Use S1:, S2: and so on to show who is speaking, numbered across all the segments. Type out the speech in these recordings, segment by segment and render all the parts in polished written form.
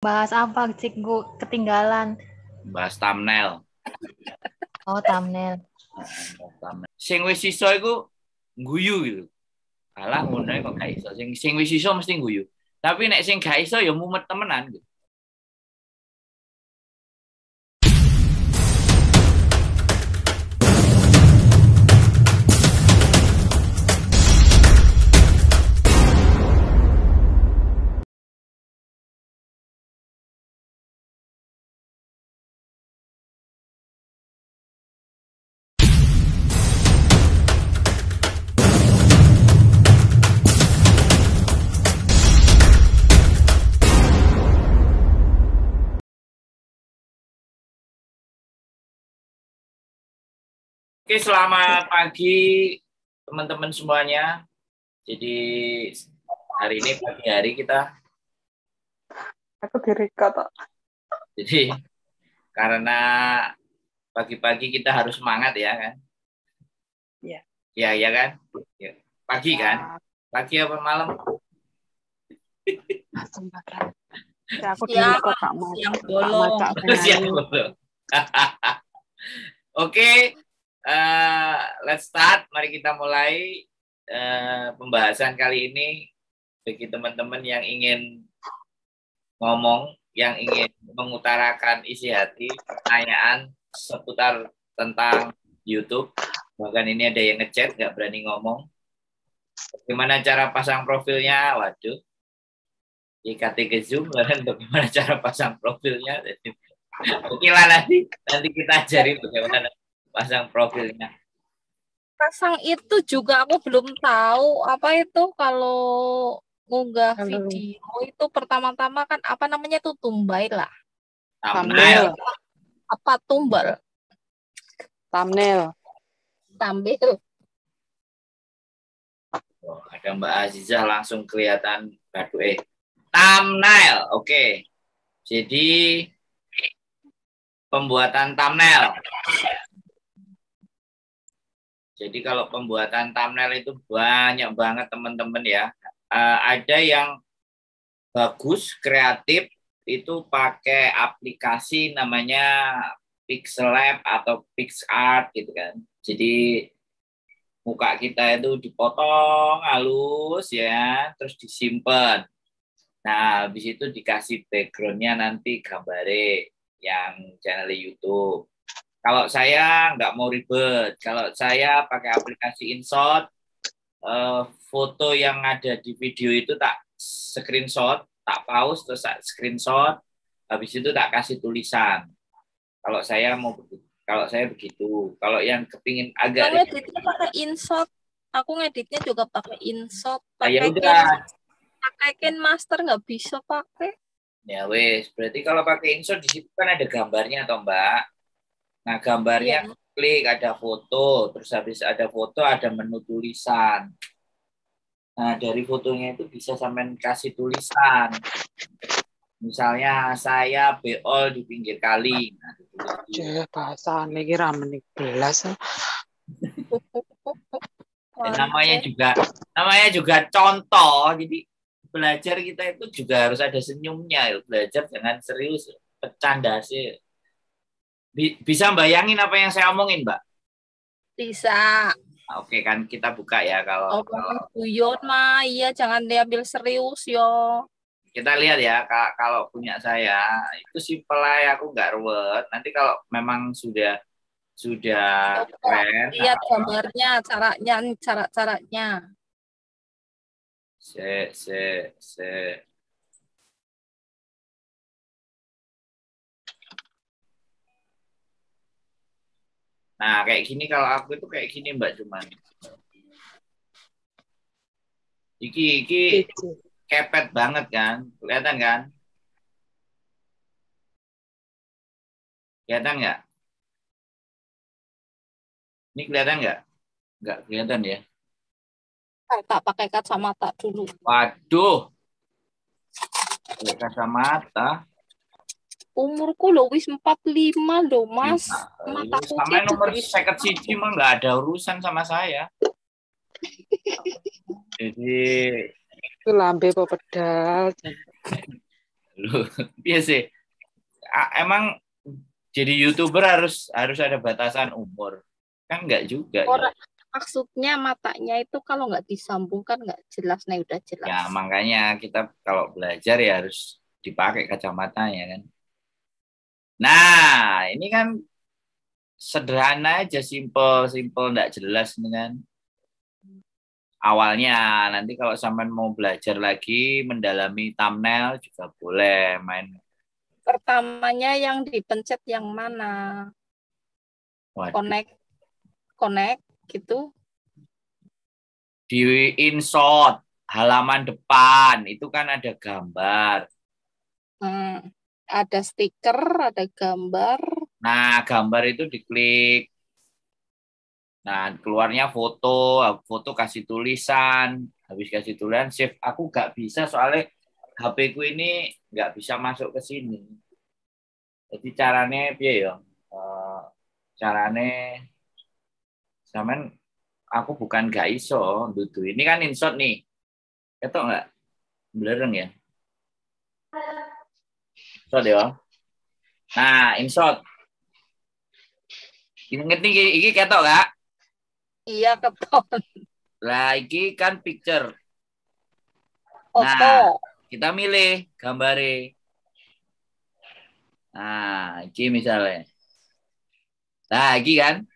S1: Bahas apa, Cik? Gue ketinggalan.
S2: Bahas thumbnail.
S1: Oh, thumbnail.
S2: Sing wis iso iku guyu gitu. Alah ngono kok gak iso. Sing wis iso mesti guyu. Tapi nek sing gak iso ya mumet temenan gitu. Oke, selamat pagi teman-teman semuanya. Jadi hari ini pagi hari kita.
S3: Aku direkod.
S2: Jadi karena pagi-pagi kita harus semangat ya kan?
S3: Iya.
S2: Iya, ya kan? Ya. Pagi kan? Pagi apa malam?
S3: Sempatan. Ya, aku direkod Kak Mas.
S4: Siang bolong.
S2: Siang bolong. Oke. Let's start. Mari kita mulai pembahasan kali ini. Bagi teman-teman yang ingin ngomong, yang ingin mengutarakan isi hati, pertanyaan seputar tentang YouTube. Bahkan ini ada yang ngechat, nggak berani ngomong. Bagaimana cara pasang profilnya? Waduh. IKT ke Zoom, bagaimana cara pasang profilnya? Oke lah, nanti kita ajarin bagaimana pasang profilnya.
S4: Pasang itu juga aku belum tahu apa itu kalau ngunggah video itu pertama-tama kan apa namanya itu tumbal lah.
S2: Thumbnail.
S4: Apa tumbal?
S3: Thumbnail.
S2: Oh, ada Mbak Azizah langsung kelihatan thumbnail. Oke. Jadi pembuatan thumbnail. Jadi kalau pembuatan thumbnail itu banyak banget teman-teman ya. Ada yang bagus, kreatif, itu pakai aplikasi namanya Pixellab atau PixArt gitu kan. Jadi muka kita itu dipotong halus ya, terus disimpan. Nah, habis itu dikasih background-nya nanti gambare yang channel YouTube. Kalau saya nggak mau ribet, kalau saya pakai aplikasi InShot, foto yang ada di video itu tak screenshot, tak pause, terus tak screenshot, habis itu tak kasih tulisan. Kalau saya begitu. Kalau yang kepingin agak
S4: ngeditnya pakai InShot, aku ngeditnya juga pakai InShot. Pakai KineMaster nggak bisa pakai.
S2: Ya wes, berarti kalau pakai InShot di situ kan ada gambarnya atau Mbak? Nah, gambarnya klik, ada foto, terus habis ada foto, ada menu tulisan. Nah, dari fotonya itu bisa sampai kasih tulisan. Misalnya, saya beol di pinggir kali. Nah,
S3: bahasa ini kira menit belas.
S2: namanya juga contoh. Jadi, belajar kita itu juga harus ada senyumnya. Belajar jangan serius, bercanda sih. Bisa bayangin apa yang saya omongin, Mbak?
S4: Bisa.
S2: Oke, kan kita buka ya kalau
S4: guyon mah iya jangan diambil serius yo.
S2: Kita lihat ya, kalau punya saya itu simpel aja, aku nggak ruwet. Nanti kalau memang sudah keren.
S4: Lihat gambarnya, caranya.
S2: Nah, kayak gini kalau aku itu kayak gini Mbak cuman. Iki kepet banget kan? Kelihatan kan? Kelihatan nggak? Ini kelihatan nggak? Nggak kelihatan ya?
S4: Tak pakai kacamata dulu.
S2: Waduh. Pakai kacamata.
S4: Umurku lo wis 45 loh, Mas.
S2: Mataku sampai nomor 51 mah nggak ada urusan sama saya. Jadi
S3: itu lambe pedal.
S2: Loh, iya sih. Emang jadi YouTuber harus ada batasan umur. Kan enggak juga gitu.
S4: Orang maksudnya matanya itu kalau nggak disambungkan nggak jelas, nih udah jelas.
S2: Ya, makanya kita kalau belajar ya harus dipakai kacamatanya kan. Nah, ini kan sederhana aja, simple, enggak jelas nih kan. Awalnya, nanti kalau sampean mau belajar lagi, mendalami thumbnail juga boleh main.
S4: Pertamanya yang dipencet yang mana?
S2: Waduh.
S4: Connect gitu.
S2: Di InShot, halaman depan, itu kan ada gambar.
S4: Ada stiker, ada gambar.
S2: Nah, gambar itu diklik. Nah, keluarnya foto kasih tulisan, habis kasih tulisan, save. Aku nggak bisa soalnya HP ku ini nggak bisa masuk ke sini. Jadi caranya piye ya? Caranya sampean aku bukan gak iso dudu. Ini kan InShot nih. Ketok nggak? Blereng ya? InShot ya. Nah, InShot. Ngerti iki ketok nggak?
S4: Iya, keton.
S2: Lah, iki kan picture.
S4: Foto.
S2: Nah, kita milih gambare. Nah, iki misalnya. Nah, iki kan.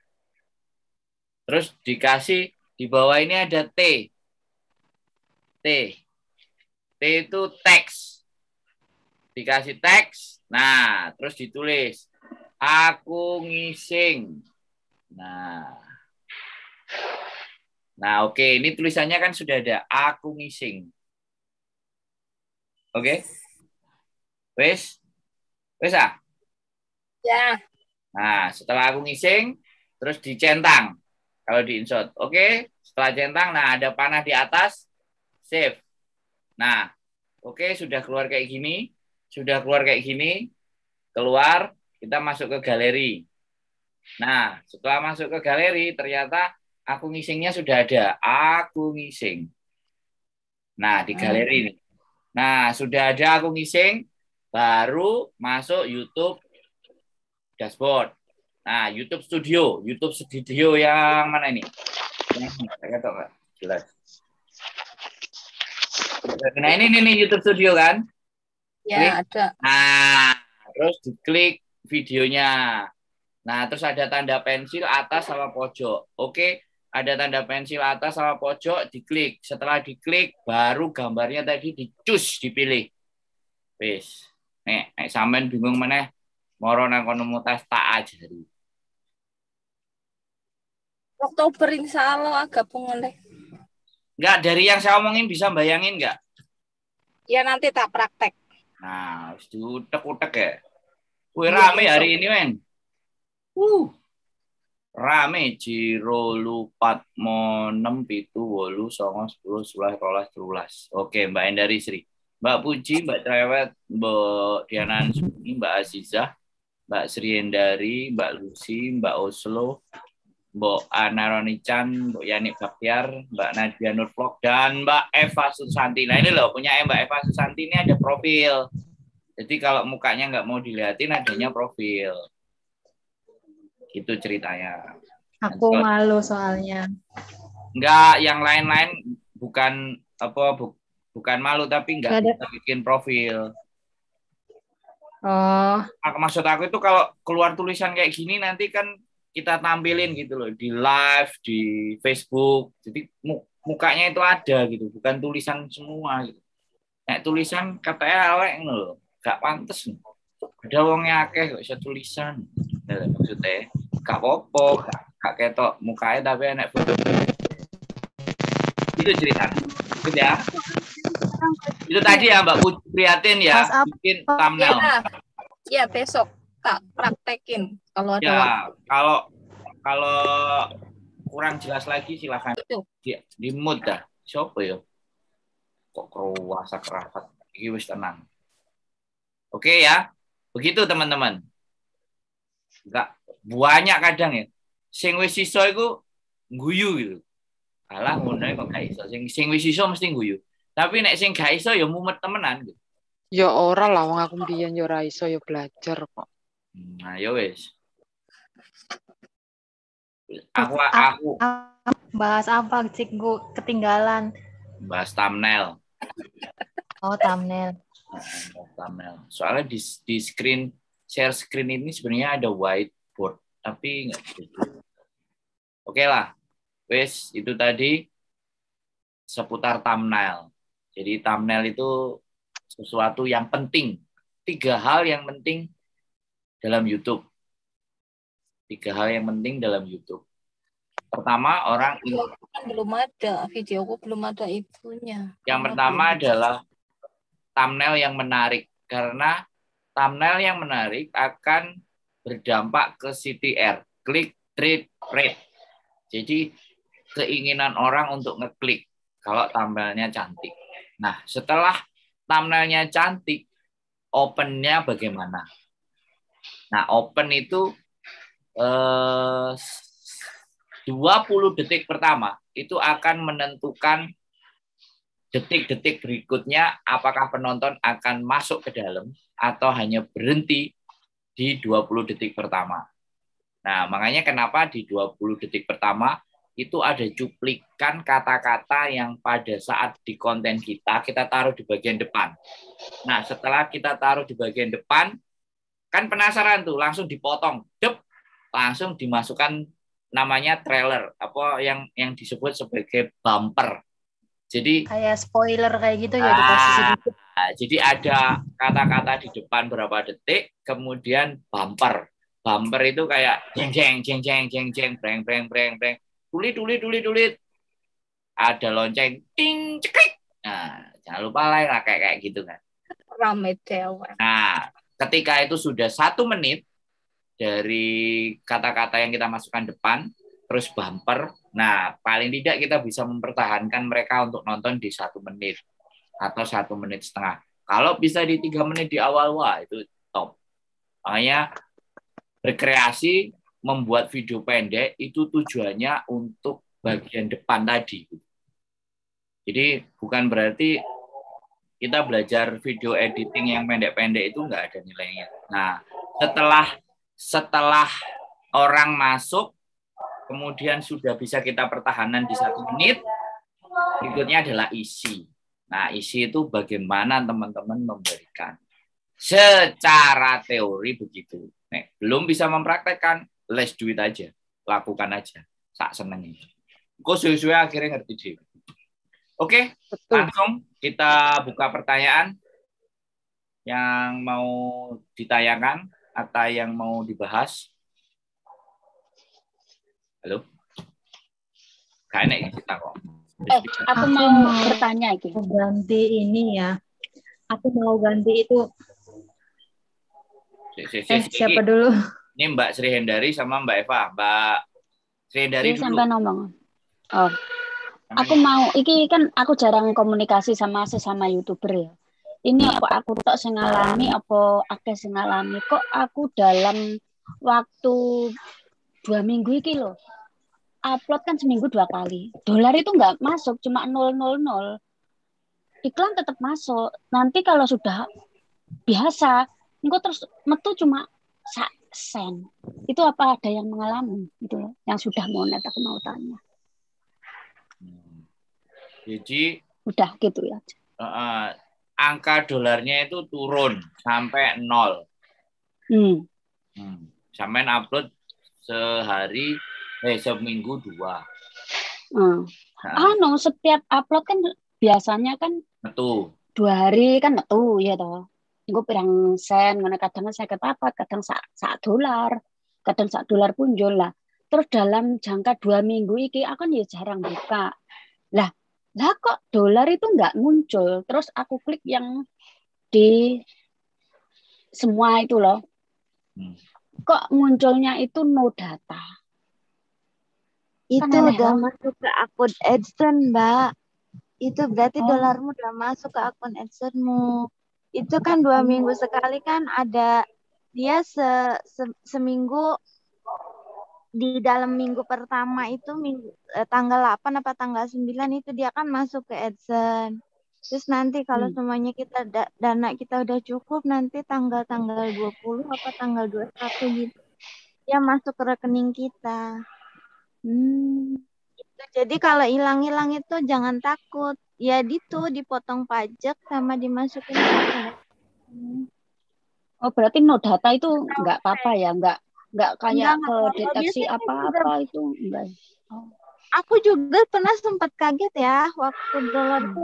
S2: Terus dikasih di bawah ini ada T. T itu teks. Dikasih teks. Nah, terus ditulis. Aku ngising. Nah, oke. Ini tulisannya kan sudah ada. Aku ngising. Oke? Wes? Wes ah?
S4: Ya.
S2: Nah, setelah aku ngising, terus dicentang. Kalau di InShot. Oke? Setelah centang, nah ada panah di atas. Save. Nah, oke, sudah keluar kayak gini. Keluar, kita masuk ke galeri. Nah, setelah masuk ke galeri, ternyata aku ngisingnya sudah ada. Aku ngising. Nah, di galeri ini. Nah, sudah ada aku ngising, baru masuk YouTube dashboard. Nah, YouTube Studio yang mana ini? Nggak jelas. Nah, ini YouTube Studio kan?
S4: Ya, ada.
S2: Nah, terus diklik videonya. Nah, terus ada tanda pensil atas sama pojok. Oke, ada tanda pensil atas sama pojok, diklik. Setelah diklik, baru gambarnya tadi dipilih. Wis. Nek sampean bingung meneh, moro nang kono mutas tak ajari.
S4: Oktober insya Allah gabung oleh.
S2: Enggak, dari yang saya omongin bisa bayangin enggak?
S4: Ya nanti tak praktek.
S2: Nah, harus diutek-utek ya. Wih, rame hari ini, men. Rame Jiro lupat monem pitu 8 9 10 11 12 13. Oke, Mbak Endari Sri. Mbak Puji, Mbak Trewet, Mbak Diana Ansuni, Mbak Azizah, Mbak Sri Endari, Mbak Lucy, Mbak Oslo, Mbak Ana Ronichan, Mbak Yanik Baktiar, Mbak Nadia Nurvlog, dan Mbak Eva Susanti. Nah ini loh, punya Mbak Eva Susanti ini ada profil. Jadi kalau mukanya nggak mau dilihatin, adanya profil. Itu ceritanya.
S1: Aku malu soalnya.
S2: Enggak, yang lain-lain bukan bukan malu, tapi nggak bisa bikin profil.
S1: Oh.
S2: Maksud aku itu kalau keluar tulisan kayak gini nanti kan kita tampilin gitu loh di live di Facebook. Jadi mukanya itu ada gitu, bukan tulisan semua gitu. Nek tulisan katanya elek loh, gak pantes. Ada wongnya akeh kok bisa tulisan. Maksudnya gak apa-apa, gak ketok mukanya tapi enak foto. Itu ceritanya. Gitu ya. Itu tadi ya Mbak Puji Prihatin ya, bikin thumbnail.
S4: Ya, besok tak praktekin kalau ada waktu.
S2: Kalau kurang jelas lagi silakan di mood dah. Siapa ya? Kok kerasa iki wis tenang. Oke ya. Begitu teman-teman. Enggak banyak kadang ya. Sing wis iso iku guyu gitu. Alah ngono kok gak iso. Sing wis iso mesti guyu. Tapi nek sing gak iso ya mumet temenan gitu.
S3: Ya ora lah wong aku mbiyen ya ora iso ya belajar kok.
S2: Nah, ya wis.
S1: Terus
S2: Aku
S1: bahas apa, Cik? Gue ketinggalan.
S2: bahas thumbnail.
S1: Oh, thumbnail.
S2: Thumbnail. Soalnya di screen share screen ini sebenarnya ada whiteboard, tapi nggak gitu. Oke lah, wes itu tadi seputar thumbnail. Jadi thumbnail itu sesuatu yang penting. 3 hal yang penting dalam YouTube. 3 hal yang penting dalam YouTube. Pertama, orang
S4: belum ada videoku, belum ada itunya.
S2: yang pertama adalah thumbnail yang menarik, karena thumbnail yang menarik akan berdampak ke CTR, click through rate. Jadi keinginan orang untuk ngeklik kalau thumbnailnya cantik. Nah, setelah thumbnailnya cantik, open-nya bagaimana? Nah, open itu 20 detik pertama itu akan menentukan detik-detik berikutnya apakah penonton akan masuk ke dalam atau hanya berhenti di 20 detik pertama. Nah, makanya kenapa di 20 detik pertama itu ada cuplikan kata-kata yang pada saat di konten kita taruh di bagian depan. Nah, setelah kita taruh di bagian depan, kan penasaran tuh, langsung dipotong, langsung dimasukkan namanya trailer, apa yang disebut sebagai bumper. Jadi
S1: kayak spoiler kayak gitu ya, dikasih sedikit.
S2: Jadi ada kata-kata di depan berapa detik, kemudian bumper. Bumper itu kayak jeng jeng jeng jeng jeng jeng breng breng breng breng tulit tulit tulit tulit. Ada lonceng ting cekik. Nah, jangan lupa lah kayak gitu kan.
S4: Rame cewek.
S2: Nah, ketika itu sudah 1 menit dari kata-kata yang kita masukkan depan, terus bumper. Nah, paling tidak kita bisa mempertahankan mereka untuk nonton di 1 menit atau 1 menit setengah. Kalau bisa di 3 menit di awal, wah itu top. Makanya rekreasi membuat video pendek itu tujuannya untuk bagian depan tadi. Jadi bukan berarti kita belajar video editing yang pendek-pendek itu nggak ada nilainya. Nah, setelah orang masuk, kemudian sudah bisa kita pertahanan di 1 menit, berikutnya adalah isi. Nah, isi itu bagaimana teman-teman memberikan. Secara teori begitu. Nih, belum bisa mempraktekkan, let's do it aja. Lakukan aja. Sak senengnya. Kok sesuai akhirnya ngerti deh. Oke, langsung kita buka pertanyaan yang mau ditayangkan atau yang mau dibahas. Halo? Kayaknya kita kok.
S5: Aku mau bertanya iki.
S1: Ganti ini ya. Aku mau ganti itu. Siapa dulu?
S2: Ini Mbak Sri Hendari sama Mbak Eva. Mbak Sri Hendari dulu.
S5: Sampai ngomong. Oh. Aku mau, iki kan aku jarang komunikasi sama sesama YouTuber ya. Ini apa aku tok sing ngalami apa akeh sing ngalami, kok aku dalam waktu 2 minggu iki loh. Upload kan seminggu 2 kali. Dolar itu nggak masuk, cuma 000. Iklan tetap masuk. Nanti kalau sudah biasa, engko terus metu cuma sen. Itu apa ada yang mengalami gitu loh. Yang sudah monet aku mau tanya.
S2: Jadi
S5: udah gitu ya.
S2: Angka dolarnya itu turun sampai 0. Sampai upload sehari seminggu 2.
S5: Setiap upload kan biasanya kan
S2: metu
S5: 2 hari kan metu ya toh. Gue pirang sen, kadang saya ketapat, kadang $1, kadang $1 punjul lah. Terus dalam jangka 2 minggu iki aku kan ya jarang buka. Lah kok dolar itu nggak muncul. Terus aku klik yang di semua itu loh. Kok munculnya itu no data.
S6: Itu kan udah masuk ke akun AdSense, Mbak. Itu berarti dolarmu udah masuk ke akun AdSense-mu. Itu kan 2 minggu sekali kan ada dia seminggu. Di dalam minggu pertama itu tanggal 8 apa tanggal 9 itu dia kan masuk ke AdSense. Terus nanti kalau
S5: Hmm.
S6: semuanya dana kita udah cukup, nanti tanggal 20 apa tanggal 21 gitu, ya masuk ke rekening kita. Jadi kalau hilang-hilang itu jangan takut. Ya itu dipotong pajak sama dimasukin ke rekening.
S5: Oh, berarti no data itu nggak apa-apa ya, nggak kayak
S6: Enggak
S5: ke
S6: apa-apa.
S5: deteksi
S6: Biasanya juga
S5: apa-apa itu enggak. Oh.
S6: aku juga pernah sempat kaget ya waktu dolar itu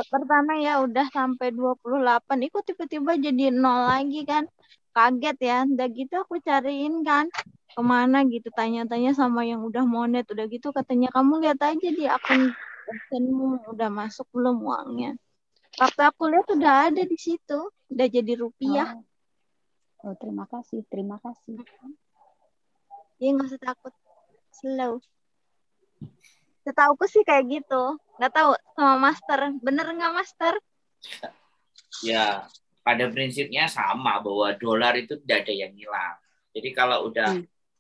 S6: pertama ya udah sampai 28, itu tiba-tiba jadi nol lagi kan. Kaget ya. Udah gitu aku cariin kan kemana gitu, tanya-tanya sama yang udah monet. Udah gitu katanya kamu lihat aja di akun Adsense-mu udah masuk belum uangnya. Waktu aku lihat udah ada di situ, udah jadi rupiah.
S5: Oh, terima kasih.
S6: Ya nggak usah takut, slow. Setauku sih kayak gitu. Nggak tahu sama master, bener nggak master?
S2: Ya, pada prinsipnya sama bahwa dolar itu tidak ada yang hilang. Jadi kalau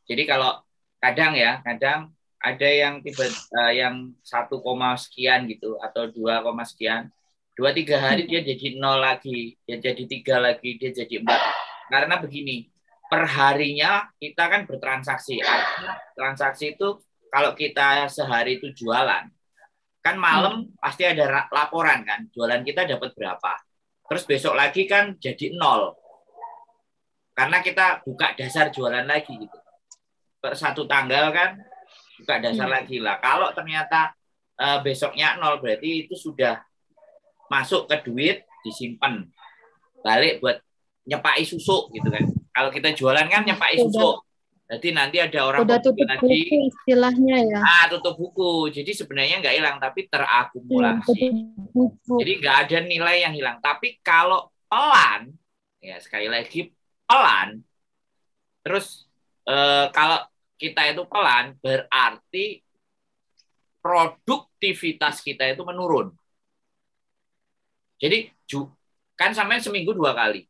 S2: jadi kalau kadang ada yang yang 1, sekian gitu atau 2, sekian, 2-3 hari dia jadi 0 lagi, dia jadi 3 lagi, dia jadi 4. Karena begini, per harinya kita kan bertransaksi. Artinya transaksi itu kalau kita sehari itu jualan, kan malam pasti ada laporan kan, jualan kita dapat berapa. Terus besok lagi kan jadi 0. Karena kita buka dasar jualan lagi gitu. Per 1 tanggal kan buka dasar lagi lah. Kalau ternyata besoknya 0 berarti itu sudah masuk ke duit, disimpan. Balik buat nyepai susu gitu kan. Kalau kita jualan kan nyepai susu. Jadi nanti ada orang
S1: Udah tutup
S2: lagi,
S1: buku istilahnya ya.
S2: tutup buku. Jadi sebenarnya nggak hilang, tapi terakumulasi. Jadi nggak ada nilai yang hilang. Tapi kalau pelan, ya sekali lagi pelan, terus kalau kita itu pelan, berarti produktivitas kita itu menurun. Jadi kan sampai seminggu 2 kali.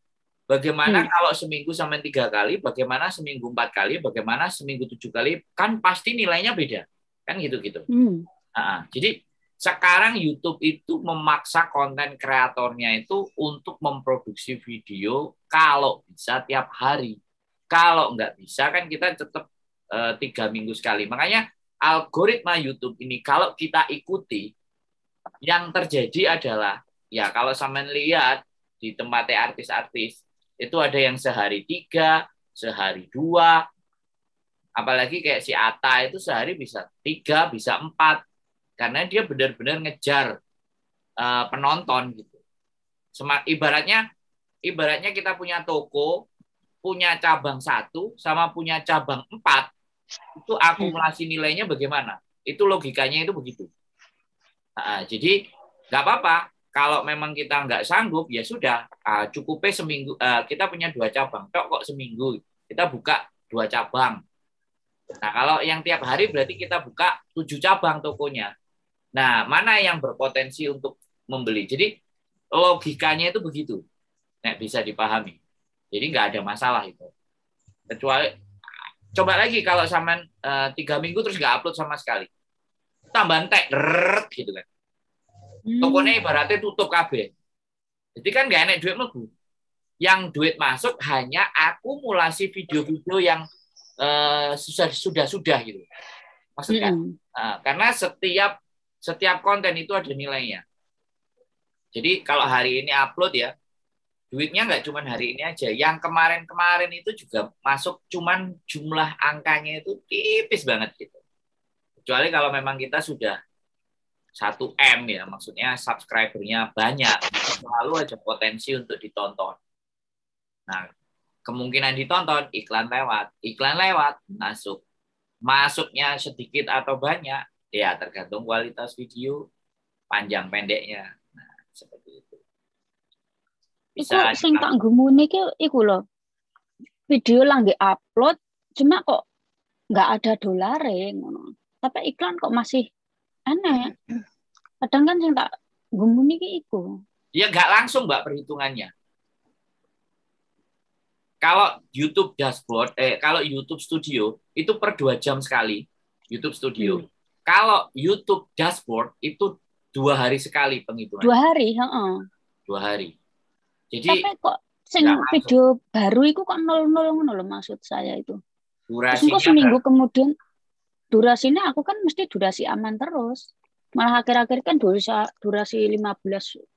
S2: Bagaimana kalau seminggu sampai 3 kali, bagaimana seminggu 4 kali, bagaimana seminggu 7 kali, kan pasti nilainya beda. Kan gitu-gitu. Jadi sekarang YouTube itu memaksa konten kreatornya itu untuk memproduksi video kalau bisa tiap hari. Kalau nggak bisa kan kita tetap 3 minggu sekali. Makanya algoritma YouTube ini kalau kita ikuti, yang terjadi adalah, ya kalau sampean lihat di tempatnya artis-artis, itu ada yang sehari 3, sehari 2, apalagi kayak si Atta itu sehari bisa 3, bisa 4, karena dia benar-benar ngejar penonton gitu. Ibaratnya kita punya toko, punya cabang 1 sama punya cabang 4, itu akumulasi nilainya bagaimana? Itu logikanya itu begitu. Jadi nggak apa-apa. Kalau memang kita nggak sanggup, ya sudah, cukupnya seminggu. Kita punya 2 cabang, kok seminggu kita buka 2 cabang. Nah, kalau yang tiap hari berarti kita buka 7 cabang tokonya. Nah, mana yang berpotensi untuk membeli? Jadi logikanya itu begitu, bisa dipahami. Jadi nggak ada masalah itu. Kecuali coba lagi kalau sampean 3 minggu terus nggak upload sama sekali, tambah entek, gitu kan. Tokonya ibaratnya tutup kabeh. Jadi kan nggak enak duit mlebu. Yang duit masuk hanya akumulasi video-video yang sudah gitu. Maksudnya, karena setiap konten itu ada nilainya. Jadi kalau hari ini upload ya, duitnya nggak cuma hari ini aja. Yang kemarin-kemarin itu juga masuk, cuman jumlah angkanya itu tipis banget gitu. Kecuali kalau memang kita sudah 1M ya, maksudnya subscribernya banyak, selalu ada potensi untuk ditonton. Nah, kemungkinan ditonton, iklan lewat, masuknya sedikit atau banyak, ya tergantung kualitas video, panjang pendeknya. Nah, seperti itu.
S5: Bisa sing tak gumune iku lho. Video lagi upload, cuma kok nggak ada dolare ngono. Tapi iklan kok masih aneh. Kadang kan sing tak gumune iku.
S2: Ya nggak langsung Mbak perhitungannya. Kalau YouTube dashboard, kalau YouTube Studio itu per 2 jam sekali YouTube Studio. Kalau YouTube dashboard itu 2 hari sekali penghitungan.
S5: 2 hari, heeh.
S2: 2 hari. Jadi
S5: Tapi kok sing
S2: nggak masuk.
S5: video baru itu kok 00 ngono lho maksud saya itu. Terus engko
S2: Durasinya
S5: seminggu kemudian durasinya aku kan mesti durasi aman terus. Malah akhir-akhir kan durasi 15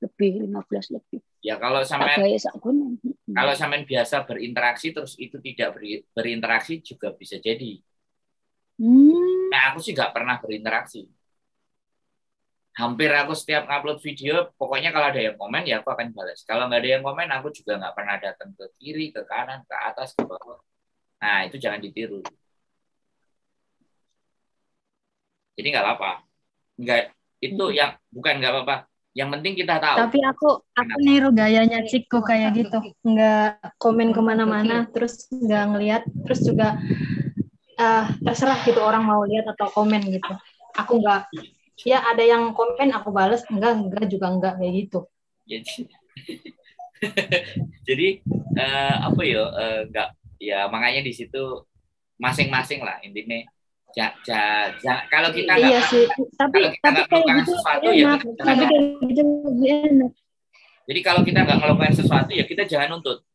S5: lebih.
S2: ya kalau
S5: Tak
S2: sampean
S5: gawe sak gunung.
S2: kalau sampean biasa berinteraksi terus itu tidak berinteraksi juga bisa jadi. Nah, aku sih nggak pernah berinteraksi. Hampir aku setiap upload video, pokoknya kalau ada yang komen ya aku akan balas. Kalau nggak ada yang komen, aku juga nggak pernah datang ke kiri, ke kanan, ke atas, ke bawah. Nah, itu jangan ditiru. Jadi nggak apa-apa. Nggak, itu yang bukan nggak apa-apa. Yang penting kita tahu.
S1: Tapi aku niru gayanya Ciko kayak gitu, nggak komen kemana-mana, terus nggak ngelihat, terus juga terserah gitu orang mau lihat atau komen gitu. Aku nggak, ya ada yang komen aku bales, enggak juga enggak kayak gitu.
S2: Jadi apa ya nggak ya makanya di situ masing-masing lah intinya. Kalau kita nggak,
S1: iya sih, tapi kayak gitu
S2: sesuatu
S1: enak,
S2: ya
S1: tapi kayak gitu lebih enak.
S2: Jadi kalau kita nggak melakukan sesuatu ya kita jangan nuntut.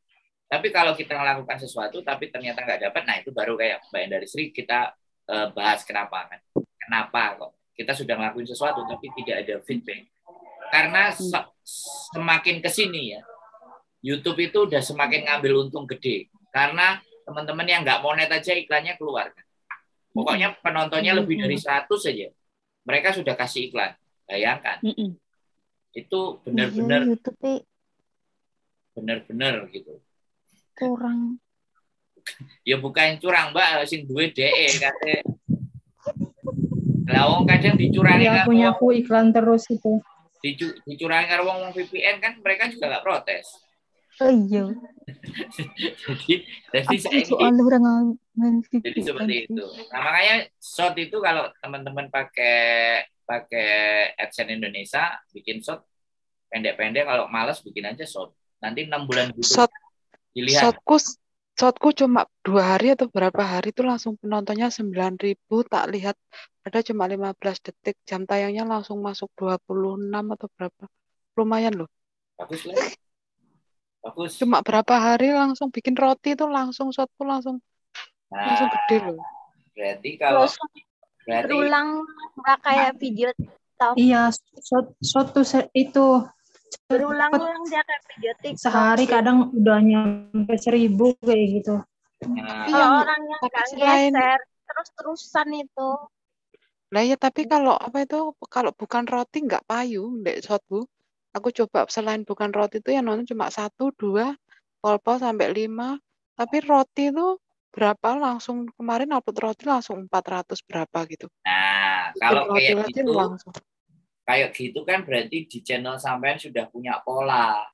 S2: Tapi kalau kita melakukan sesuatu tapi ternyata nggak dapat, nah itu baru kayak Mbak Endari Sri kita bahas kenapa kan? Kenapa kok kita sudah ngelakuin sesuatu tapi tidak ada feedback? Karena semakin kesini ya, YouTube itu udah semakin ngambil untung gede. Karena teman-teman yang nggak monet aja iklannya keluar. Pokoknya penontonnya lebih dari 100 saja. Mereka sudah kasih iklan. Bayangkan. Itu benar-benar benar-benar gitu.
S6: Curang.
S2: Ya bukan curang, Mbak, sing duwe DE kate. Lah wong kadang dicurangi
S1: ya punya aku iklan terus itu.
S2: Dicurangi karo wong VPN kan mereka juga nggak protes.
S6: Oh iya.
S2: jadi saya
S6: soal orang main VPN.
S2: Jadi seperti itu. Nah, makanya short itu kalau teman-teman pakai AdSense Indonesia bikin short pendek-pendek, kalau malas bikin aja short. Nanti 6 bulan gitu. Dilihat.
S3: Shotku cuma 2 hari atau berapa hari itu langsung penontonnya 9.000, tak lihat ada cuma 15 detik, jam tayangnya langsung masuk 26 atau berapa. Lumayan loh.
S2: Bagus lah. Bagus.
S3: Cuma berapa hari langsung bikin roti itu langsung shotku langsung gede loh.
S2: Berarti kalau
S6: berulang nggak kayak video TikTok.
S1: Iya, short itu
S6: berulang-ulang dia kayak video TikTok.
S1: Sehari kadang udah nyampe 1.000 kayak gitu.
S6: Kalau orang yang nggak geser terus-terusan itu.
S3: Nah ya tapi kalau kalau bukan roti nggak payu ndek shotku. Aku coba selain bukan roti itu yang nonton cuma 1, 2, pol sampai 5. Tapi roti itu berapa langsung kemarin upload roti langsung 400 berapa gitu.
S2: Nah, kalau kayak gitu
S3: langsung.
S2: Kayak gitu kan berarti di channel sampean sudah punya pola.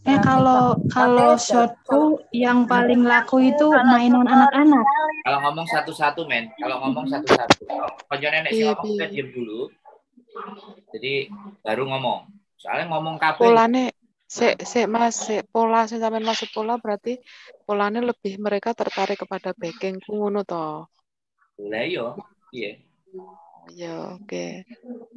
S1: Kalau shortku yang paling laku itu mainan anak-anak.
S2: Kalau ngomong satu-satu men, kalau ngomong satu-satu. Kalau nenek sih ngomong kita diam dulu. Jadi baru ngomong. Soalnya ngomong kabeh.
S3: Polane pola sampean masuk pola berarti polanya lebih mereka tertarik kepada backingku ngono to.
S2: Lah yo, iya.
S3: Ya, oke.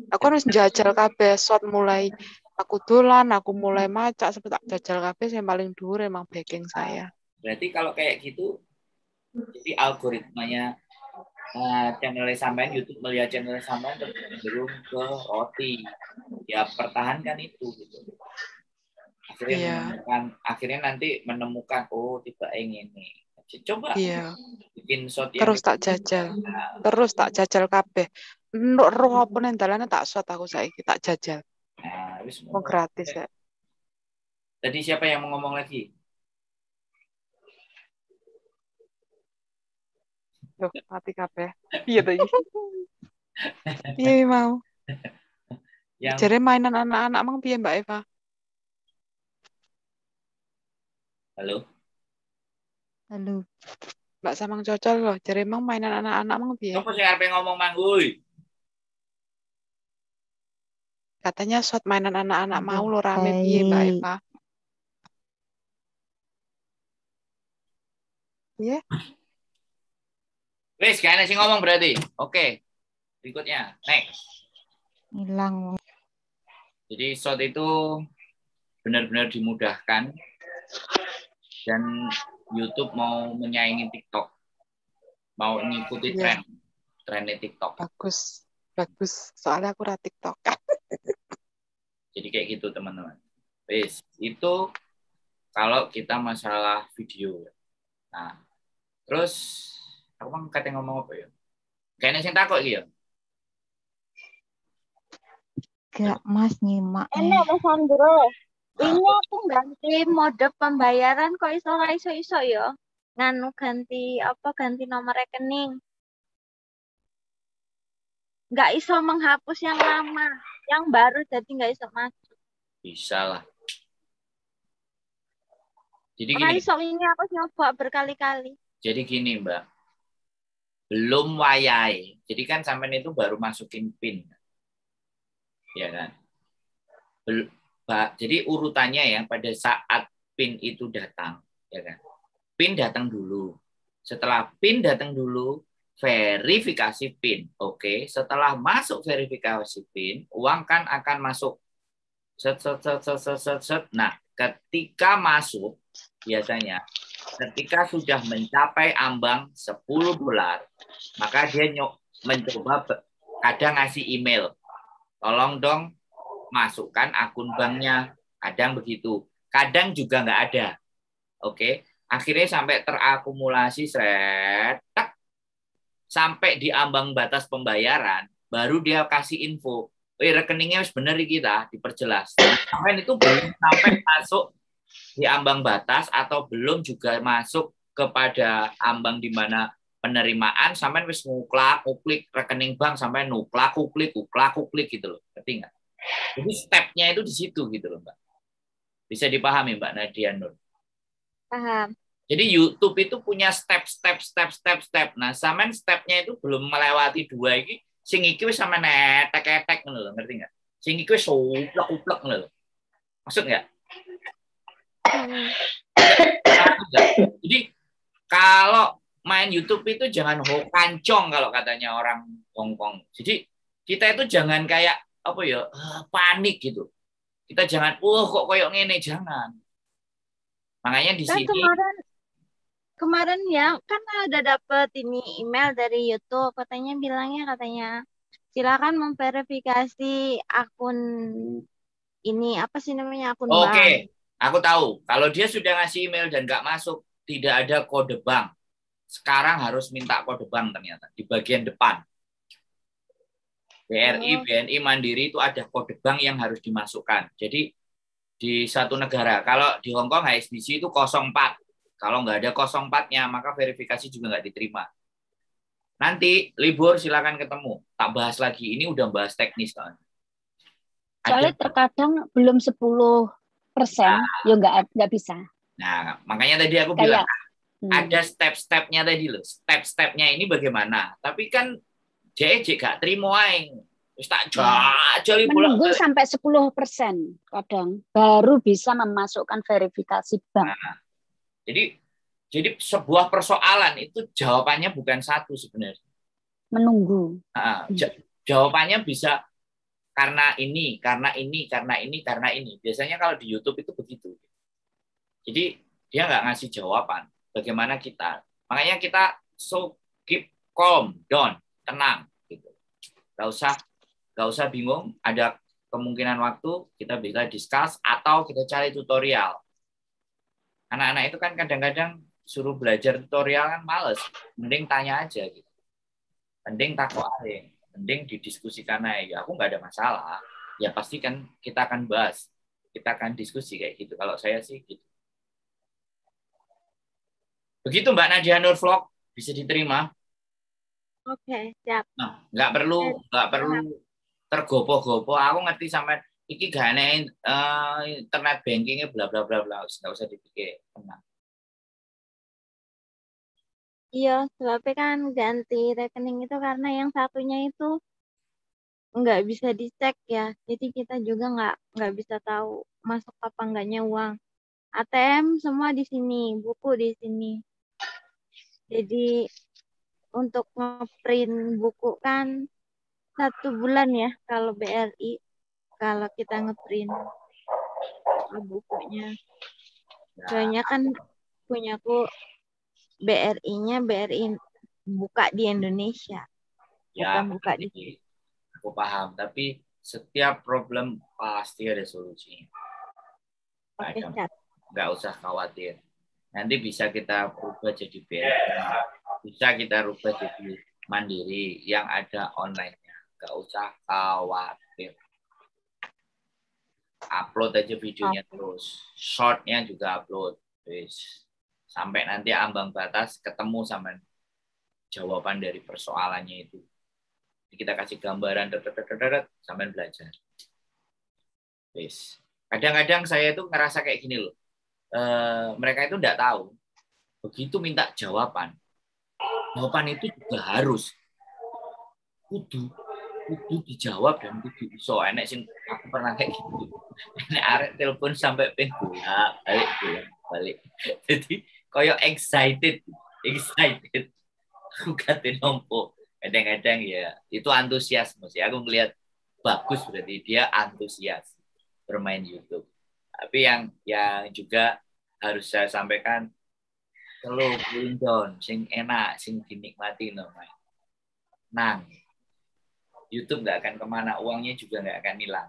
S3: Aku harus jajal kabeh shot mulai aku dolan, aku mulai macak sampai tak jajal kabeh yang paling dhuwur emang backing saya.
S2: Berarti kalau kayak gitu jadi algoritmanya channel sampean YouTube melihat channel sampean cenderung ke roti. Ya pertahankan itu gitu. Akhirnya nanti menemukan tipe ini. Coba bikin shot yang
S3: terus tak jajal kabeh. Nduk roh apa nang dalane tak shot aku saiki tak jajal.
S2: Nah, wis
S3: gratis ya.
S2: Tadi siapa yang mau ngomong lagi?
S3: Loh, mati kabeh. Piye to iki? Piye mau? Jare mainan anak-anak mang piye Mbak Eva?
S2: Halo.
S3: Mbak Samang cocol loh, jare mang mainan anak-anak mang piye?
S2: Sopo sing arep ngomong mang kuwi?
S3: Katanya shot mainan anak-anak mau lo rame piye Mbak Eva? Iya?
S2: Wes, kayaknya sih ngomong berarti. Oke. Berikutnya, next.
S6: Hilang.
S2: Jadi short itu benar-benar dimudahkan dan YouTube mau menyaingi TikTok, mau mengikuti
S3: Iya,
S2: trennya TikTok.
S3: bagus. Bagus. Soalnya aku ra TikTok.
S2: Jadi kayak gitu teman-teman. Wis, itu kalau kita masalah video. Nah, terus aku kan kata ngomong apa ya? Kayaknya sing takut iki ya.
S6: Gak Mas nyimak.
S5: Enak Mas Sandro. Ini aku ganti mode pembayaran kok iso ya. Nganu ganti ganti nomor rekening. Nggak iso menghapus yang lama. Yang baru jadi nggak iso masuk.
S2: Bisa lah. Jadi
S5: Ora
S2: gini,
S5: iso ini aku nyoba berkali-kali.
S2: jadi gini Mbak. Belum wayai. Jadi kan sampean itu baru masukin PIN. Ya kan? Jadi urutannya ya pada saat PIN itu datang, ya kan? PIN datang dulu. Setelah PIN datang dulu, verifikasi PIN. Oke, setelah masuk verifikasi PIN, uang kan akan masuk. Set, set, set, set, set, set, set. Nah, ketika masuk, biasanya ketika sudah mencapai ambang $10, maka dia mencoba kadang ngasih email. Tolong dong masukkan akun banknya. Kadang begitu. Kadang juga nggak ada. Oke. Akhirnya sampai terakumulasi sampai di ambang batas pembayaran, baru dia kasih info. Rekeningnya harus benar kita, diperjelas. Sampai itu belum sampai masuk di ambang batas atau belum juga masuk kepada ambang di mana penerimaan sampai wis nguklik rekening bank sampai nguklik gitu loh. Ngerti nggak? Jadi step-nya itu di situ gitu loh, Mbak. Bisa dipahami Mbak Nadia Nur?
S5: Paham.
S2: Jadi YouTube itu punya step. Nah, sampean step-nya itu belum melewati 2 iki, sing iki wis sampean netek-netek ngono lho, ngerti nggak? Sing iki wis uplek-uplek ngono lho. Maksud nggak? Jadi kalau main YouTube itu jangan hokancong kalau katanya orang Hongkong. Jadi kita itu jangan kayak apa ya panik gitu. Kita jangan kok koyok ngene, jangan. Makanya di
S5: Kan
S2: sini
S5: kemarin ya kan ada dapet ini email dari YouTube katanya silakan memverifikasi akun ini apa sih namanya akun bank.
S2: Oke, aku tahu. Kalau dia sudah ngasih email dan nggak masuk, tidak ada kode bank. Sekarang harus minta kode bank ternyata di bagian depan. BRI, BNI, Mandiri itu ada kode bank yang harus dimasukkan. Jadi di satu negara, kalau di Hong Kong HSBC itu 04. Kalau nggak ada 04-nya, maka verifikasi juga nggak diterima. Nanti libur silakan ketemu. Tak bahas lagi. Ini udah bahas teknis kan.
S5: Soalnya terkadang belum 10%, ya nggak bisa.
S2: Nah, makanya tadi aku bilang ada step-stepnya tadi loh. Step-stepnya ini bagaimana? Tapi kan JJ gak terima aing. Wis tak jajali pula.
S5: Menunggu sampai 10% kadang baru bisa memasukkan verifikasi bank.
S2: Nah, jadi sebuah persoalan itu jawabannya bukan satu sebenarnya.
S5: Menunggu.
S2: Nah, jawabannya bisa karena ini. Biasanya kalau di YouTube itu begitu. Jadi dia nggak ngasih jawaban. Bagaimana kita? Makanya kita keep calm, down, tenang. Gitu. Gak usah bingung. Ada kemungkinan waktu kita bisa discuss atau kita cari tutorial. Anak-anak itu kan kadang-kadang suruh belajar tutorial kan males. Mending tanya aja gitu. Mending takut aja. Mending didiskusikan aja. Aku nggak ada masalah. Ya pasti kan kita akan bahas. Kita akan diskusi kayak gitu. Kalau saya sih gitu. Begitu Mbak Nadia Nur Vlog. Bisa diterima.
S5: Oke, siap.
S2: Nah, nggak perlu tergopoh-gopoh. Aku ngerti sampai iki gak ada internet bankingnya bla bla bla bla. Nggak usah dipikir. Tenang.
S5: Iya, sebabnya kan ganti rekening itu karena yang satunya itu nggak bisa dicek ya. Jadi kita juga nggak bisa tahu masuk apa enggaknya uang. ATM semua di sini, buku di sini. Jadi untuk ngeprint buku kan
S6: 1 bulan ya kalau BRI, kalau kita ngeprint bukunya.
S2: Nah,
S6: Soalnya kan punyaku BRI-nya BRI buka di Indonesia,
S2: ya
S6: bukan buka di
S2: aku paham, tapi setiap problem pasti ada solusinya.
S6: Oke, Chat.
S2: Nggak usah khawatir. Nanti bisa kita rubah jadi BRI, bisa kita rubah jadi mandiri yang ada online-nya. Nggak usah khawatir. Upload aja videonya terus. Short-nya juga upload. Sampai nanti ambang batas ketemu sama jawaban dari persoalannya itu. Jadi kita kasih gambaran sampai belajar. Kadang-kadang saya itu ngerasa kayak gini loh. Mereka itu enggak tahu. Begitu minta jawaban itu juga harus kudu dijawab dan kudu iso. Enek sing aku pernah kayak gitu. Enek arek telepon sampai ping balik. Jadi koyo excited. Aku kate nompo. Kadang-kadang ya itu antusias mesti. Aku ngelihat bagus berarti dia antusias bermain YouTube. Tapi yang juga harus saya sampaikan, kalau cooling down, sing enak, sing dinikmati namanya. Nang, YouTube nggak akan kemana, uangnya juga nggak akan hilang.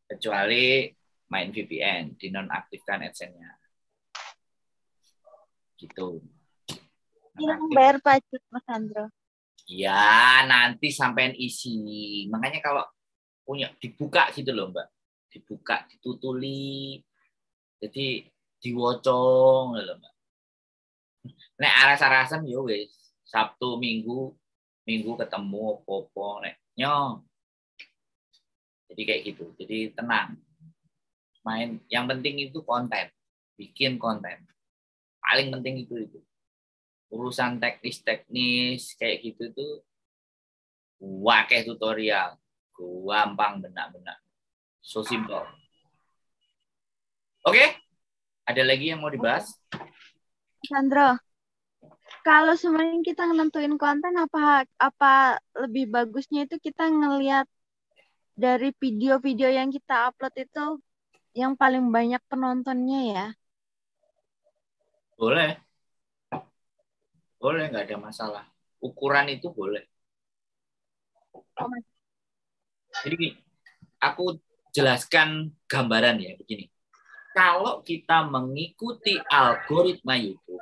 S2: Kecuali main VPN, dinonaktifkan AdSense-nya. Gitu.
S6: Hilang bayar pajak, Mas Andro.
S2: Ya, nanti sampean isi. Makanya kalau punya dibuka gitu loh, Mbak. Dibuka, ditutuli. Jadi diwocong lho, Mbak. Nek aras-arasan yo wis, Sabtu Minggu ketemu opo nek nyong. Jadi kayak gitu. Jadi tenang. Main, yang penting itu konten. Bikin konten. Paling penting itu. Urusan teknis kayak gitu tuh wakeh tutorial. Gampang benak-benak. So simple. Oke, ada lagi yang mau dibahas?
S6: Sandro, kalau sebenarnya kita nentuin konten apa lebih bagusnya itu kita ngelihat dari video-video yang kita upload itu yang paling banyak penontonnya ya?
S2: Boleh, nggak ada masalah. Ukuran itu boleh. Jadi aku jelaskan gambaran ya begini. Kalau kita mengikuti algoritma YouTube,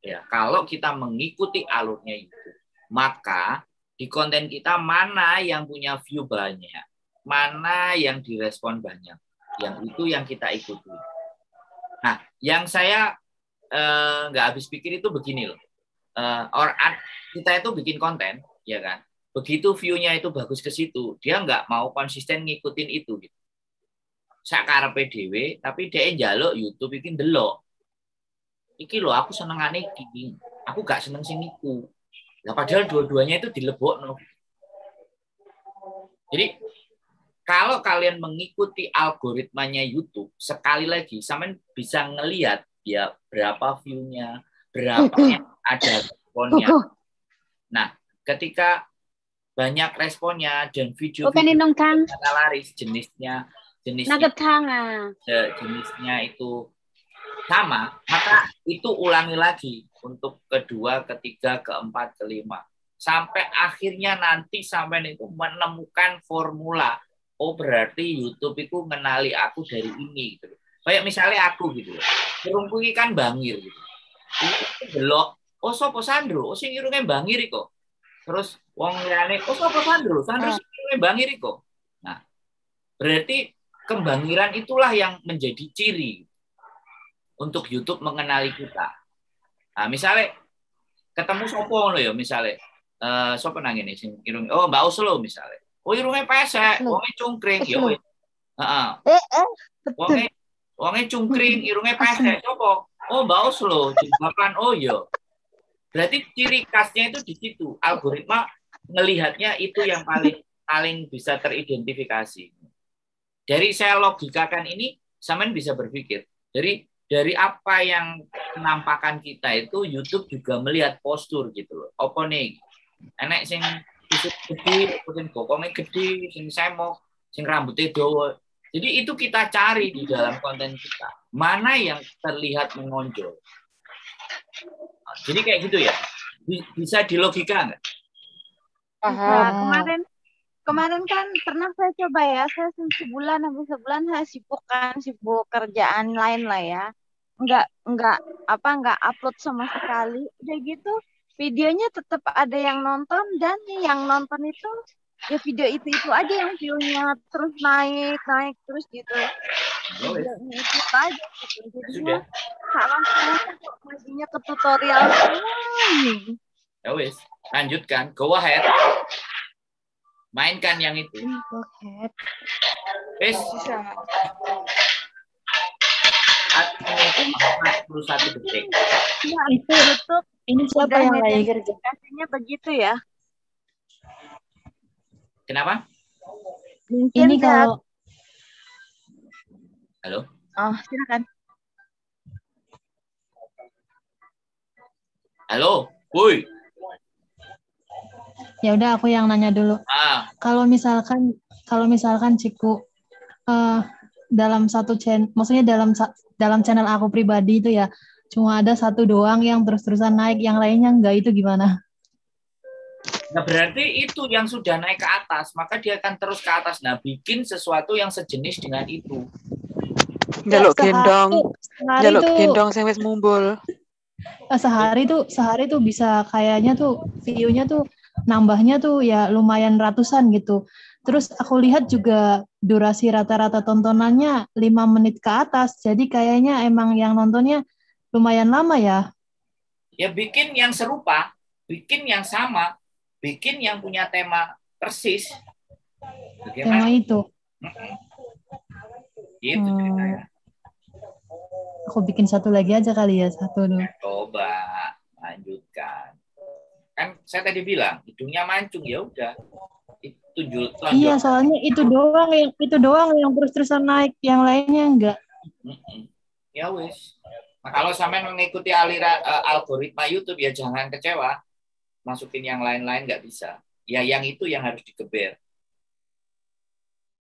S2: ya, kalau kita mengikuti alurnya YouTube, maka di konten kita mana yang punya view banyak, mana yang direspon banyak, yang itu yang kita ikuti. Nah, yang saya nggak habis pikir itu begini loh. Kita itu bikin konten, ya kan? Begitu view-nya itu bagus ke situ, dia nggak mau konsisten ngikutin itu gitu. Sakarepe dhewe, tapi dhek njaluk YouTube iki ndelok. Iki lho aku senengane iki. Aku gak seneng sing iku. Lah padahal dua-duanya itu dilebokno. Jadi kalau kalian mengikuti algoritmanya YouTube, sekali lagi sampean bisa ngelihat ya berapa view-nya, berapa yang ada responnya. Nah, ketika banyak responnya dan video laris jenisnya itu sama, maka itu ulangi lagi untuk kedua, ketiga, keempat, kelima. Sampai akhirnya nanti sampai itu menemukan formula. Oh berarti YouTube itu mengenali aku dari ini. Gitu. Kayak misalnya aku gitu. Irungku ini kan bangir gitu. Ini belok. Oh sopo Sandro? Oh sing irungnya bangir kok. Terus wong liyane, oh sopo Sandro? Sandro sing irungnya bangir kok. Nah, berarti kebangiran itulah yang menjadi ciri untuk YouTube mengenali kita. Nah, misalnya ketemu sopo lo ya, misalnya sopo nang ini sing irung, oh Mbak Oslo misalnya. Oh irungnya pesek, wonge cungkring ya wis. Heeh. Wonge cungkring, irungnya pesek sopo? Oh Mbak Oslo, jilbaban. Oh iya. Berarti ciri khasnya itu di situ. Algoritma melihatnya itu yang paling bisa teridentifikasi. Dari saya logikakan ini, sampean bisa berpikir. Dari apa yang penampakan kita itu, YouTube juga melihat postur gitu loh. Apa nih? Enek sing kusut gede, sing bokongnya gede, sing semok, sing rambutnya dawa. Jadi itu kita cari di dalam konten kita. Mana yang terlihat menonjol. Jadi kayak gitu ya. Bisa dilogika nggak?
S6: Nah, kemarin kan pernah saya coba ya, saya sebulan habis sebulan saya sibuk kerjaan lain lah ya. Enggak upload sama sekali. Udah gitu videonya tetap ada yang nonton dan yang nonton itu ya video itu aja yang view-nya terus naik terus gitu. Videonya itu aja gitu. Jadinya salah saya kok majunya ke tutorial semua.
S2: Ya wis, lanjutkan, go ahead. Mainkan yang itu.
S6: Go ahead.
S2: Wis. 41 detik.
S6: Ya, itu YouTube.
S1: Ini siapa yang lagi kerja?
S6: Kasihnya begitu ya.
S2: Kenapa?
S6: Mungkin
S1: Ini kalau
S2: halo.
S6: Oh, silakan.
S2: Halo, woi.
S1: ya udah aku yang nanya dulu. Kalau misalkan Ciku dalam satu channel, maksudnya dalam channel aku pribadi itu ya cuma ada satu doang yang terus-terusan naik, yang lainnya enggak, itu gimana?
S2: Nah, berarti itu yang sudah naik ke atas, maka dia akan terus ke atas. Nah, bikin sesuatu yang sejenis dengan itu.
S3: Jaluk gendong sing wis mumbul.
S1: Sehari tuh bisa kayaknya tuh view-nya tuh nambahnya tuh ya lumayan ratusan gitu. Terus aku lihat juga durasi rata-rata tontonannya 5 menit ke atas. Jadi kayaknya emang yang nontonnya lumayan lama ya.
S2: Ya bikin yang serupa, bikin yang sama, bikin yang punya tema persis.
S1: Tema itu.
S2: Gitu ceritanya.
S1: Aku bikin satu lagi aja kali ya, satu dulu.
S2: Coba lanjutkan. Kan saya tadi bilang hidungnya mancung, ya udah. Itu
S1: iya, soalnya itu doang yang terus-terusan naik, yang lainnya enggak.
S2: Ya wis. Nah, kalau sampai mengikuti aliran algoritma YouTube ya jangan kecewa. Masukin yang lain-lain nggak bisa. Ya yang itu yang harus digeber.